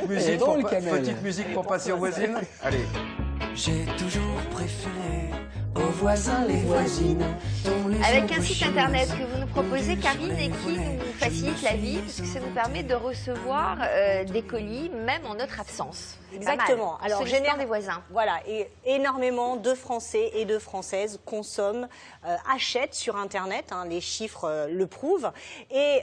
petite musique pour passer aux voisines. Allez. J'ai toujours préféré aux voisins, les voisines. Avec un site internet que vous nous proposez, Karine, et qui nous facilite la vie, puisque ça nous permet de recevoir des colis, même en notre absence. Exactement. Alors, généralement des voisins. Voilà, et énormément de Français et de Françaises consomment, achètent sur Internet, hein, les chiffres le prouvent. Et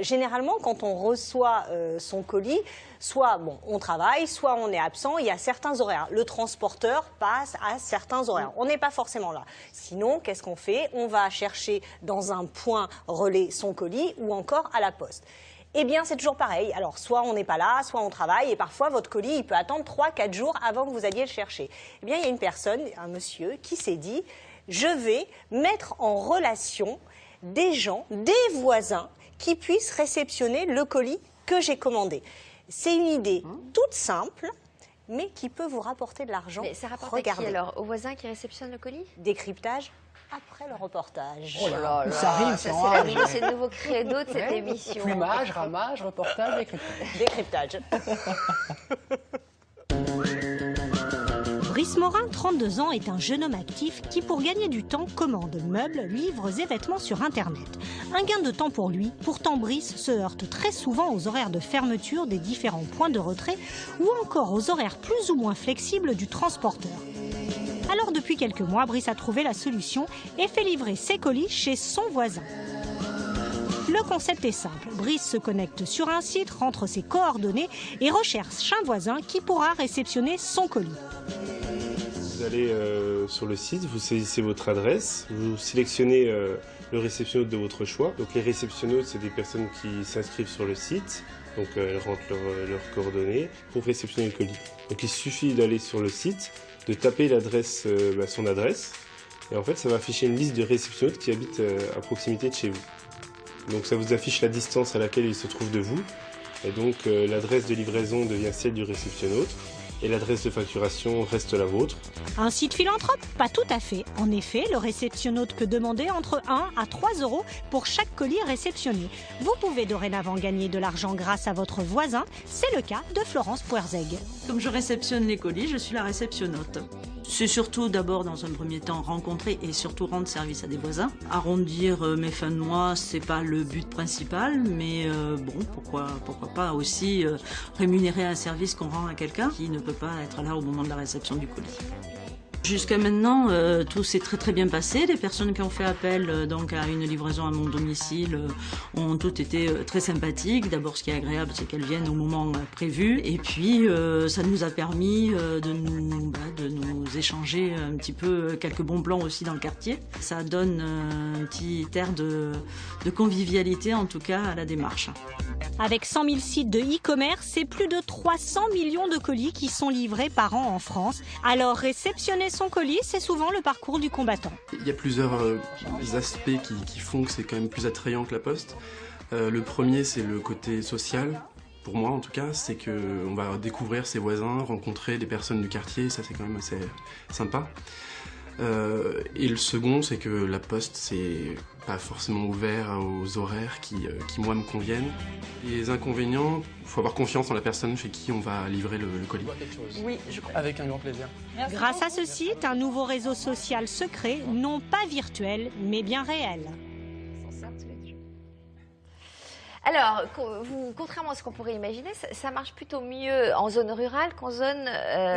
généralement, quand on reçoit son colis, soit on travaille, soit on est absent, il y a certains horaires. Le transporteur passe à certains horaires. On n'est pas forcément là. Sinon, qu'est-ce qu'on fait? On va chercher dans un point relais son colis ou encore à la poste. Eh bien, c'est toujours pareil. Alors, soit on n'est pas là, soit on travaille, et parfois, votre colis, il peut attendre 3-4 jours avant que vous alliez le chercher. Eh bien, il y a une personne, un monsieur, qui s'est dit, je vais mettre en relation des gens, des voisins, qui puissent réceptionner le colis que j'ai commandé. C'est une idée toute simple, mais qui peut vous rapporter de l'argent. Mais ça rapporte à qui alors? Aux voisins qui réceptionnent le colis? Décryptage après le reportage. Oh là là, ça rime, c'est le nouveau credo de cette émission. Plumage, ramage, reportage, décryptage. Décryptage. Brice Morin, 32 ans, est un jeune homme actif qui, pour gagner du temps, commande meubles, livres et vêtements sur Internet. Un gain de temps pour lui, pourtant Brice se heurte très souvent aux horaires de fermeture des différents points de retrait ou encore aux horaires plus ou moins flexibles du transporteur. Alors depuis quelques mois, Brice a trouvé la solution et fait livrer ses colis chez son voisin. Le concept est simple. Brice se connecte sur un site, rentre ses coordonnées et recherche un voisin qui pourra réceptionner son colis. Vous allez sur le site, vous saisissez votre adresse, vous sélectionnez le réceptionnaute de votre choix. Donc les réceptionnautes, c'est des personnes qui s'inscrivent sur le site, donc elles rentrent leurs coordonnées pour réceptionner le colis. Donc il suffit d'aller sur le site, de taper l'adresse, son adresse, et en fait ça va afficher une liste de réceptionnautes qui habitent à proximité de chez vous. Donc ça vous affiche la distance à laquelle ils se trouvent de vous, et donc l'adresse de livraison devient celle du réceptionnaute, et l'adresse de facturation reste la vôtre. Un site philanthrope? Pas tout à fait. En effet, le réceptionnaute peut demander entre 1 à 3 € pour chaque colis réceptionné. Vous pouvez dorénavant gagner de l'argent grâce à votre voisin. C'est le cas de Florence Puerzeg. Comme je réceptionne les colis, je suis la réceptionnaute. C'est surtout d'abord, dans un premier temps, rencontrer et surtout rendre service à des voisins. Arrondir mes fins de mois, c'est pas le but principal, mais pourquoi pas aussi rémunérer un service qu'on rend à quelqu'un qui ne peut pas être là au moment de la réception du colis. Jusqu'à maintenant, tout s'est très bien passé. Les personnes qui ont fait appel donc à une livraison à mon domicile ont toutes été très sympathiques. D'abord, ce qui est agréable, c'est qu'elles viennent au moment prévu. Et puis, ça nous a permis de nous échanger un petit peu quelques bons plans aussi dans le quartier. Ça donne un petit air de convivialité, en tout cas, à la démarche. Avec 100 000 sites de e-commerce, c'est plus de 300 millions de colis qui sont livrés par an en France. Alors réceptionner son colis, c'est souvent le parcours du combattant. Il y a plusieurs aspects qui font que c'est quand même plus attrayant que la poste. Le premier, c'est le côté social. Pour moi, en tout cas, c'est qu'on va découvrir ses voisins, rencontrer des personnes du quartier, ça c'est quand même assez sympa. Et le second, c'est que la poste, c'est pas forcément ouvert aux horaires qui moi, me conviennent. Les inconvénients, il faut avoir confiance en la personne chez qui on va livrer le colis. Oui, je crois. Avec un grand plaisir. Merci. Grâce à ce site, un nouveau réseau social se crée, non pas virtuel, mais bien réel. Alors, contrairement à ce qu'on pourrait imaginer, ça marche plutôt mieux en zone rurale qu'en zone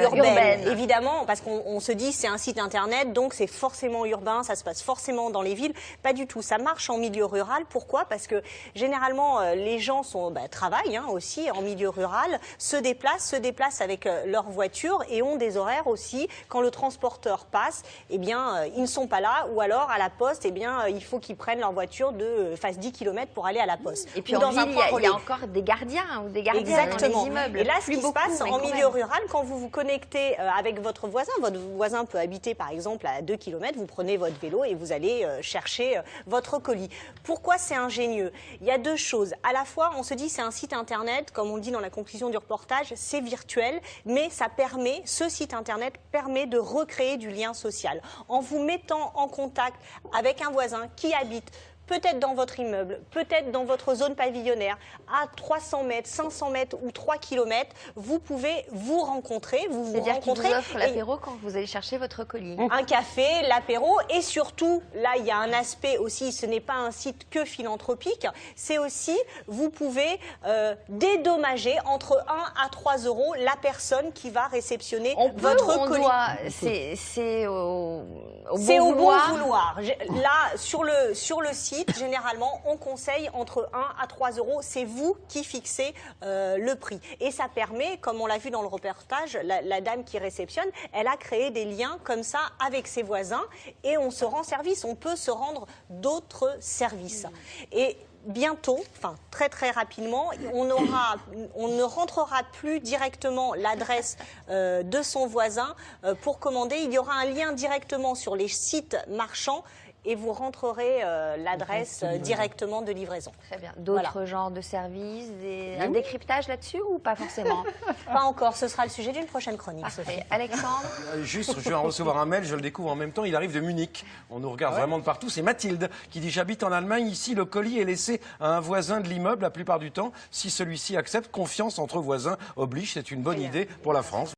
urbaine. Évidemment, parce qu'on se dit c'est un site internet, donc c'est forcément urbain, ça se passe forcément dans les villes. Pas du tout, ça marche en milieu rural. Pourquoi? Parce que généralement, les gens travaillent aussi en milieu rural, se déplacent avec leur voiture et ont des horaires aussi. Quand le transporteur passe, eh bien, ils ne sont pas là, ou alors à la poste, eh bien, il faut qu'ils prennent leur voiture fassent 10 km pour aller à la poste. Et puis en ville, il y a encore des gardiens ou des gardiennes dans les immeubles. Et là, ce qui se passe en milieu rural, quand vous vous connectez avec votre voisin peut habiter par exemple à 2 km, vous prenez votre vélo et vous allez chercher votre colis. Pourquoi c'est ingénieux? Il y a deux choses. À la fois, on se dit c'est un site internet, comme on le dit dans la conclusion du reportage, c'est virtuel, mais ce site internet permet de recréer du lien social. En vous mettant en contact avec un voisin qui habite peut-être dans votre immeuble, peut-être dans votre zone pavillonnaire, à 300 mètres, 500 mètres ou 3 km, vous pouvez vous rencontrer. C'est-à-dire qu'ils vous offrent l'apéro quand vous allez chercher votre colis. Un café, l'apéro, et surtout, là, il y a un aspect aussi, ce n'est pas un site que philanthropique, c'est aussi, vous pouvez dédommager entre 1 à 3 euros la personne qui va réceptionner votre colis. C'est au bon vouloir. Là, sur le site, généralement, on conseille entre 1 à 3 euros. C'est vous qui fixez le prix. Et ça permet, comme on l'a vu dans le reportage, la dame qui réceptionne, elle a créé des liens comme ça avec ses voisins et on se rend service. On peut se rendre d'autres services. Et bientôt, enfin très très rapidement, on ne rentrera plus directement l'adresse de son voisin pour commander. Il y aura un lien directement sur les sites marchands et vous rentrerez l'adresse directement de livraison. Très bien. D'autres genres de services, un décryptage là-dessus ou pas forcément? Pas encore, ce sera le sujet d'une prochaine chronique. Parfait. Alexandre? Juste, je viens de recevoir un mail, je le découvre en même temps, il arrive de Munich. On nous regarde vraiment de partout. C'est Mathilde qui dit « J'habite en Allemagne, ici le colis est laissé à un voisin de l'immeuble la plupart du temps. Si celui-ci accepte, confiance entre voisins oblige, c'est une bonne idée pour la France. »